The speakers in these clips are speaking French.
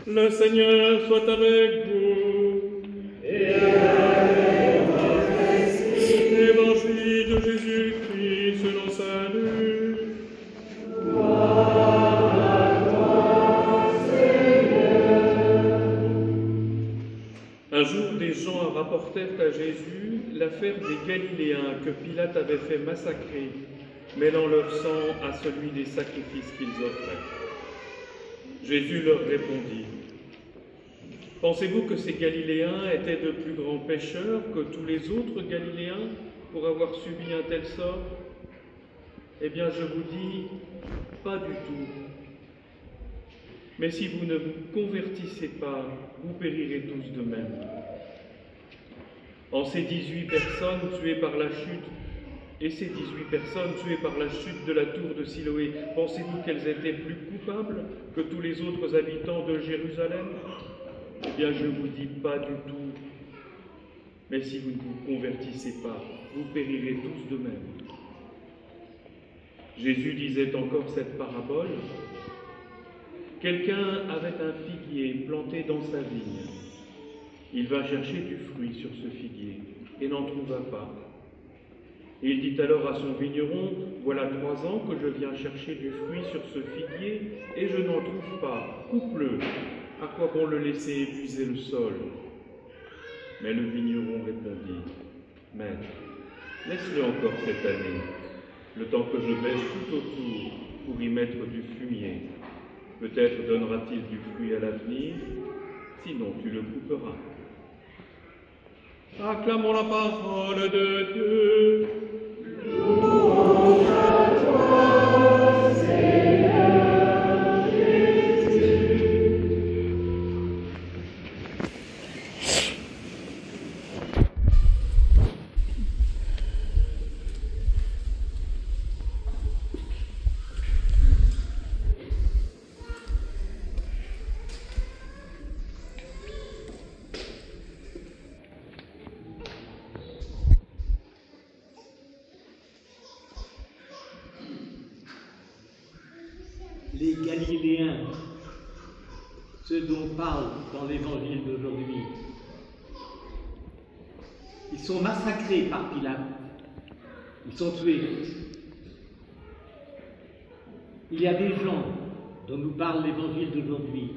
Le Seigneur soit avec vous. Et avec votre esprit. Évangile de Jésus-Christ selon saint Luc. Gloire à toi, Seigneur. Un jour, des gens rapportèrent à Jésus l'affaire des Galiléens que Pilate avait fait massacrer, mêlant leur sang à celui des sacrifices qu'ils offraient. Jésus leur répondit: Pensez-vous que ces Galiléens étaient de plus grands pécheurs que tous les autres Galiléens pour avoir subi un tel sort? Eh bien, je vous dis, pas du tout. Mais si vous ne vous convertissez pas, vous périrez tous de même. En ces 18 personnes tuées par la chute, et ces 18 personnes tuées par la chute de la tour de Siloé, pensez-vous qu'elles étaient plus coupables que tous les autres habitants de Jérusalem? Eh bien, je vous dis pas du tout. Mais si vous ne vous convertissez pas, vous périrez tous de même. Jésus disait encore cette parabole. Quelqu'un avait un figuier planté dans sa vigne. Il va chercher du fruit sur ce figuier et n'en trouva pas. Et il dit alors à son vigneron: Voilà 3 ans que je viens chercher du fruit sur ce figuier et je n'en trouve pas. Coupe-le. À quoi bon le laisser épuiser le sol? Mais le vigneron répondit: Maître, laisse-le encore cette année, le temps que je baisse tout autour pour y mettre du fumier. Peut-être donnera-t-il du fruit à l'avenir, sinon tu le couperas. Acclamons la parole de Dieu. Louange à toi, Seigneur Jésus. Les Galiléens, ceux dont on parle dans l'évangile d'aujourd'hui, ils sont massacrés par Pilate, ils sont tués. Il y a des gens dont nous parle l'évangile d'aujourd'hui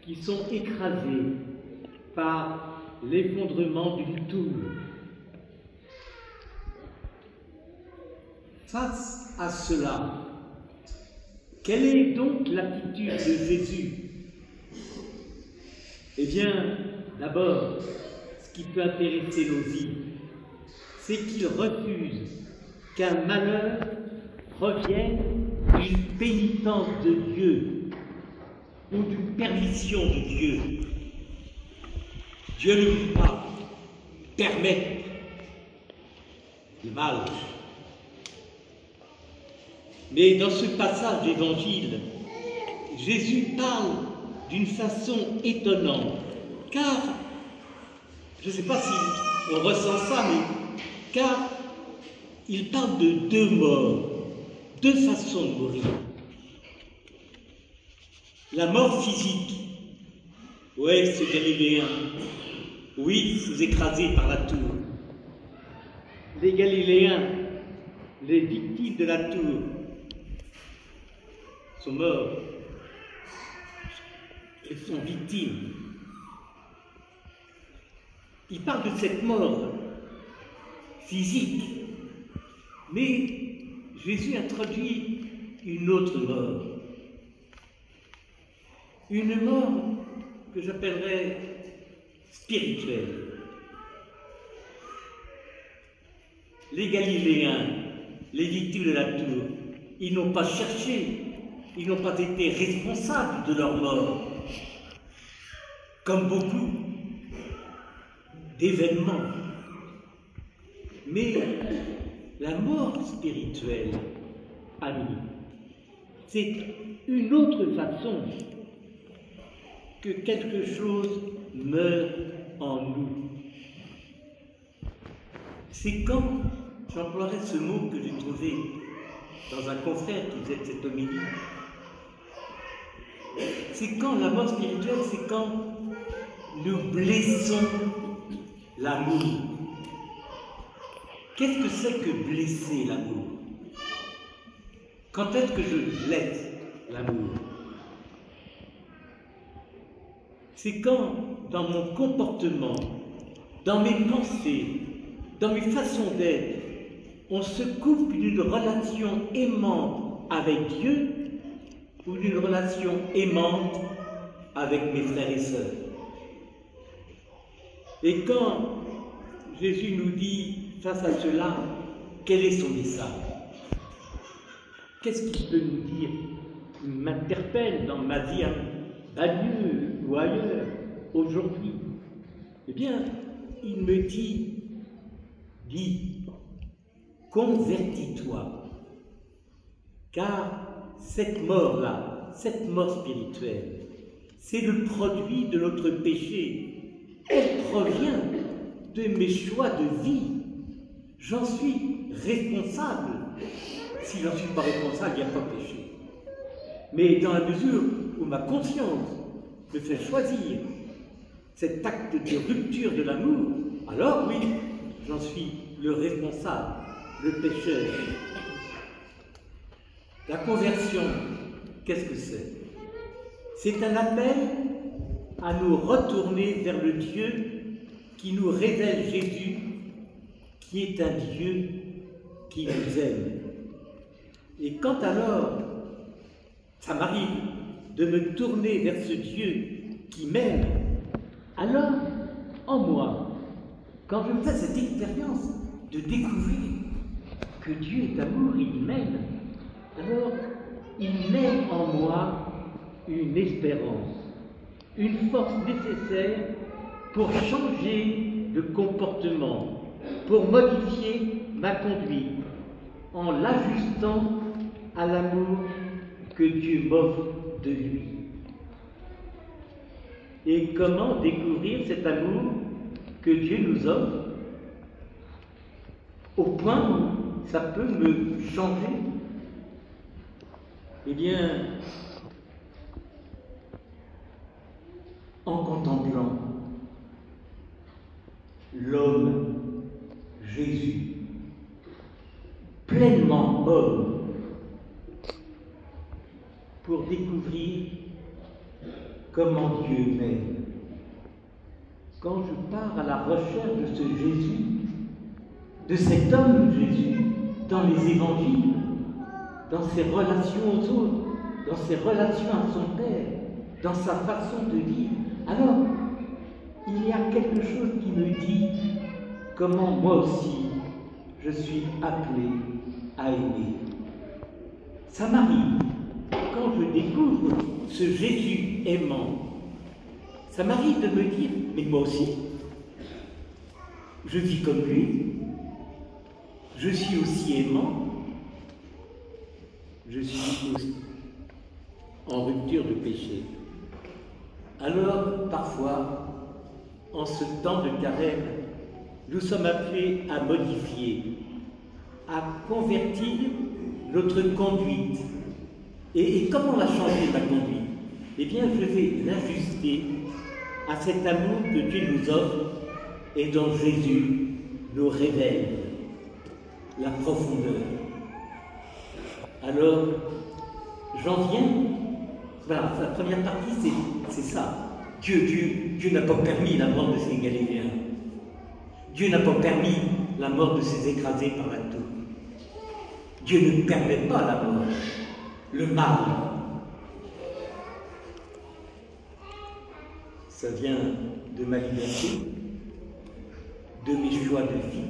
qui sont écrasés par l'effondrement d'une tour. Face à cela, quelle est donc l'attitude de Jésus? Eh bien, d'abord, ce qui peut intéresser nos vies, c'est qu'il refuse qu'un malheur provienne d'une pénitence de Dieu ou d'une permission de Dieu. Dieu ne peut pas permettre le mal. Mais dans ce passage d'évangile, Jésus parle d'une façon étonnante, car, je ne sais pas si on ressent ça, mais car il parle de 2 morts, 2 façons de mourir. La mort physique, ouais, ce Galiléen, oui, vous écrasés par la tour. Les Galiléens, les victimes de la tour, sont morts, elles sont victimes. Il parle de cette mort physique, mais Jésus introduit une autre mort. Une mort que j'appellerais spirituelle. Les Galiléens, les victimes de la tour, ils n'ont pas cherché, ils n'ont pas été responsables de leur mort, comme beaucoup d'événements. Mais la mort spirituelle, amis, c'est une autre façon que quelque chose meurt en nous. C'est comme, j'emploierais ce mot que j'ai trouvé dans un confrère qui faisait cette homélie, c'est quand la mort spirituelle, c'est quand nous blessons l'amour. Qu'est-ce que c'est que blesser l'amour? Quand est-ce que je blesse l'amour? C'est quand, dans mon comportement, dans mes pensées, dans mes façons d'être, on se coupe d'une relation aimante avec Dieu ou d'une relation aimante avec mes frères et sœurs. Et quand Jésus nous dit face à cela, quel est son message? Qu'est-ce qu'il peut nous dire? Il m'interpelle dans ma vie à Bagneux ou ailleurs, aujourd'hui. Eh bien, il me dit, convertis-toi, car cette mort-là, cette mort spirituelle, c'est le produit de notre péché. Elle provient de mes choix de vie. J'en suis responsable. Si j'en suis pas responsable, il n'y a pas péché. Mais dans la mesure où ma conscience me fait choisir cet acte de rupture de l'amour, alors oui, j'en suis le responsable, le pécheur. La conversion, qu'est-ce que c'est? C'est un appel à nous retourner vers le Dieu qui nous révèle Jésus, qui est un Dieu qui nous aime. Et quand alors ça m'arrive de me tourner vers ce Dieu qui m'aime, alors en moi, quand je fais cette expérience de découvrir que Dieu est amour, il m'aime, alors il met en moi une espérance, une force nécessaire pour changer de comportement, pour modifier ma conduite, en l'ajustant à l'amour que Dieu m'offre de lui. Et comment découvrir cet amour que Dieu nous offre, au point où ça peut me changer? Eh bien, en contemplant l'homme, Jésus, pleinement homme, pour découvrir comment Dieu m'aime. Quand je pars à la recherche de ce Jésus, de cet homme Jésus, dans les évangiles, dans ses relations aux autres, dans ses relations à son Père, dans sa façon de vivre, alors il y a quelque chose qui me dit comment moi aussi je suis appelé à aimer. Ça m'arrive, quand je découvre ce Jésus aimant, ça m'arrive de me dire, mais moi aussi, je vis comme lui, je suis aussi aimant, je suis aussi en rupture de péché. Alors, parfois, en ce temps de carême, nous sommes appelés à modifier, à convertir notre conduite. Et comment la changer, ma conduite? Eh bien, je vais l'ajuster à cet amour que Dieu nous offre et dont Jésus nous révèle la profondeur. Alors, j'en viens. Voilà, la première partie, c'est ça. Dieu n'a pas permis la mort de ces Galiléens. Dieu n'a pas permis la mort de ces écrasés par la tour. Dieu ne permet pas la mort, le mal. Ça vient de ma liberté, de mes choix de vie.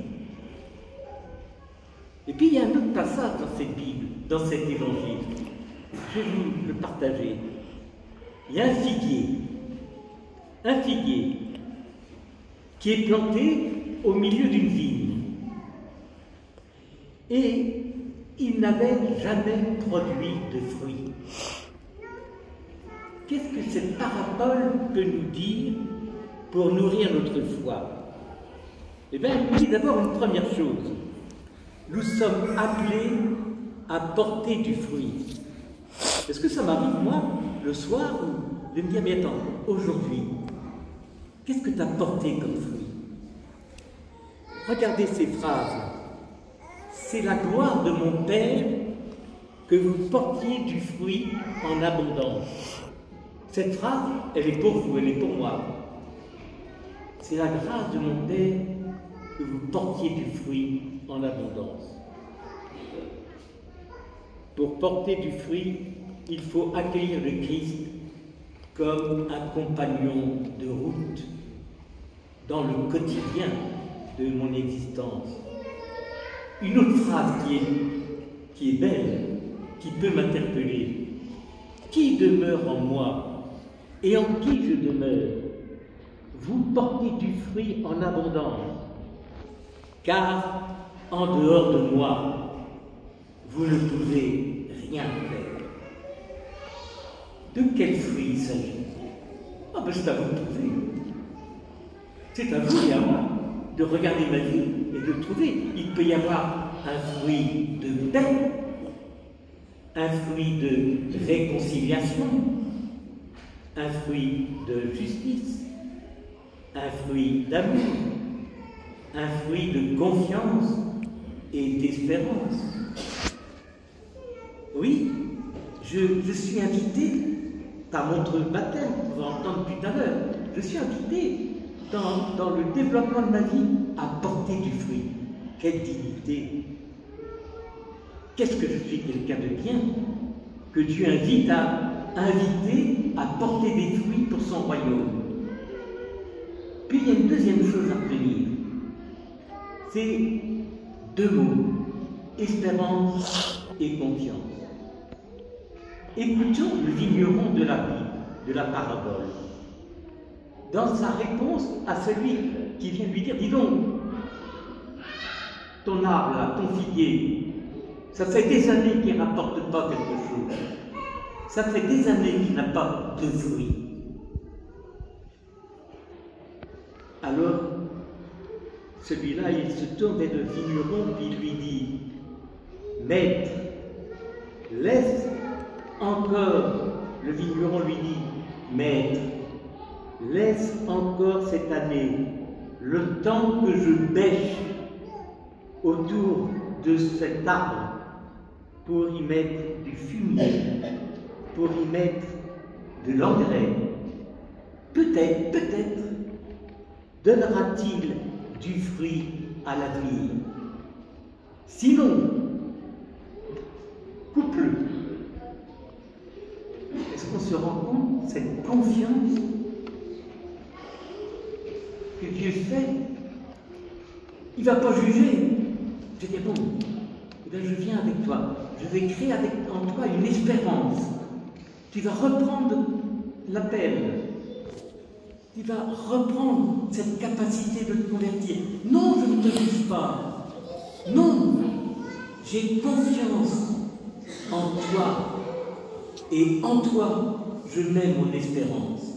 Et puis il y a un autre passage dans cette Bible, dans cet évangile. Je vais vous le partager. Il y a un figuier qui est planté au milieu d'une vigne. Et il n'avait jamais produit de fruits. Qu'est-ce que cette parabole peut nous dire pour nourrir notre foi? Eh bien, elle nous dit d'abord une première chose. Nous sommes appelés à porter du fruit. Est-ce que ça m'arrive, moi, le soir de me dire, mais attends, aujourd'hui, qu'est-ce que tu as porté comme fruit? Regardez ces phrases. C'est la gloire de mon Père que vous portiez du fruit en abondance. Cette phrase, elle est pour vous, elle est pour moi. C'est la grâce de mon Père que vous portiez du fruit en abondance. Pour porter du fruit, il faut accueillir le Christ comme un compagnon de route dans le quotidien de mon existence. Une autre phrase qui est belle, qui peut m'interpeller. Qui demeure en moi et en qui je demeure? Vous portez du fruit en abondance, car en dehors de moi, vous ne pouvez rien faire. De quel fruit il s'agit? Ah ben c'est à vous de trouver. C'est à vous et à moi de regarder ma vie et de trouver. Il peut y avoir un fruit de paix, un fruit de réconciliation, un fruit de justice, un fruit d'amour, un fruit de confiance et d'espérance. Oui, je suis invité par notre baptême, on va entendre tout à l'heure, je suis invité dans le développement de ma vie à porter du fruit. Quelle dignité! Qu'est-ce que je suis quelqu'un de bien que Dieu invite à porter des fruits pour son royaume. Puis il y a une deuxième chose à retenir. C'est deux mots, espérance et confiance. Écoutons le vigneron de la Bible, de la parabole. Dans sa réponse à celui qui vient lui dire, dis donc, ton arbre là, ton figuier, ça fait des années qu'il ne rapporte pas quelque chose. Ça fait des années qu'il n'a pas de fruits. Alors, celui-là, il se tourne vers le vigneron et lui dit, Maître, laisse encore, le vigneron lui dit, Maître, laisse encore cette année le temps que je bêche autour de cet arbre pour y mettre du fumier, pour y mettre de l'engrais. Peut-être, donnera-t-il du fruit à l'avenir. Sinon, coupe-le. Est-ce qu'on se rend compte, cette confiance que Dieu fait? Il ne va pas juger. Je dis, bon, eh bien, je viens avec toi. Je vais créer en toi une espérance. Tu vas reprendre l'appel. Tu vas reprendre cette capacité de te convertir. Non, je ne te juge pas. Non, j'ai confiance en toi. Et en toi, je mets mon espérance.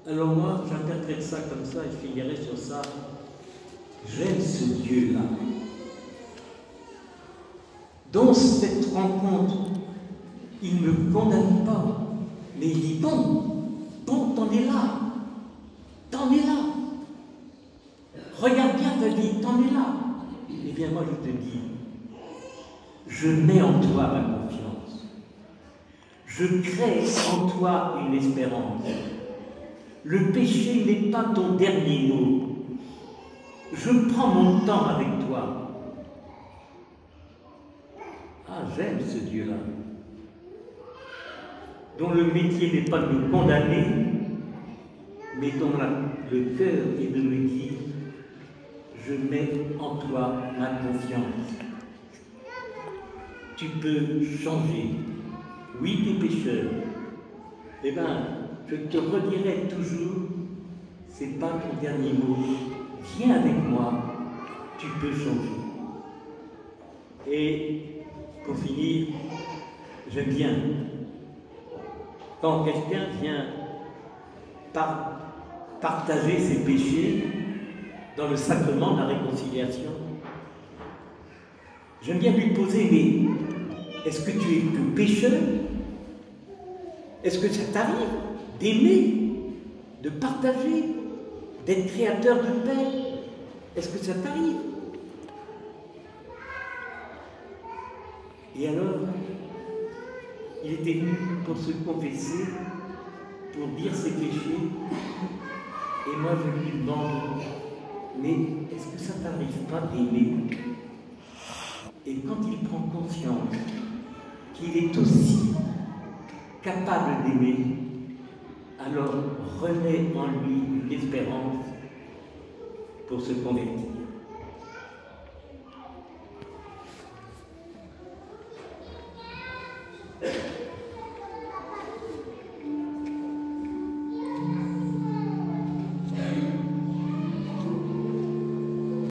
Alors moi, j'interprète ça comme ça et je finirai sur ça. J'aime ce Dieu-là. Dans cette rencontre, il ne me condamne pas, mais il dit, bon, t'en es là. T'en es là. Regarde bien ta vie, t'en es là. Eh bien, moi, je te dis, je mets en toi ma confiance. Je crée en toi une espérance. Le péché n'est pas ton dernier mot. Je prends mon temps avec toi. Ah, j'aime ce Dieu-là, dont le métier n'est pas de me condamner, mais dont le cœur est de me dire, je mets en toi ma confiance. Tu peux changer. Oui, tu es pécheur. Eh bien, je te redirai toujours, c'est pas ton dernier mot. Viens avec moi, tu peux changer. Et pour finir, j'aime bien quand quelqu'un vient partager ses péchés dans le sacrement de la réconciliation. J'aime bien lui poser, mais est-ce que tu es que pécheur Est-ce que ça t'arrive d'aimer, de partager, d'être créateur de paix? Est-ce que ça t'arrive? Et alors, il était venu pour se confesser, pour dire ses péchés, et moi je lui demande, mais est-ce que ça t'arrive pas d'aimer? Et quand il prend conscience qu'il est aussi capable d'aimer, alors renaît en lui l'espérance pour se convertir.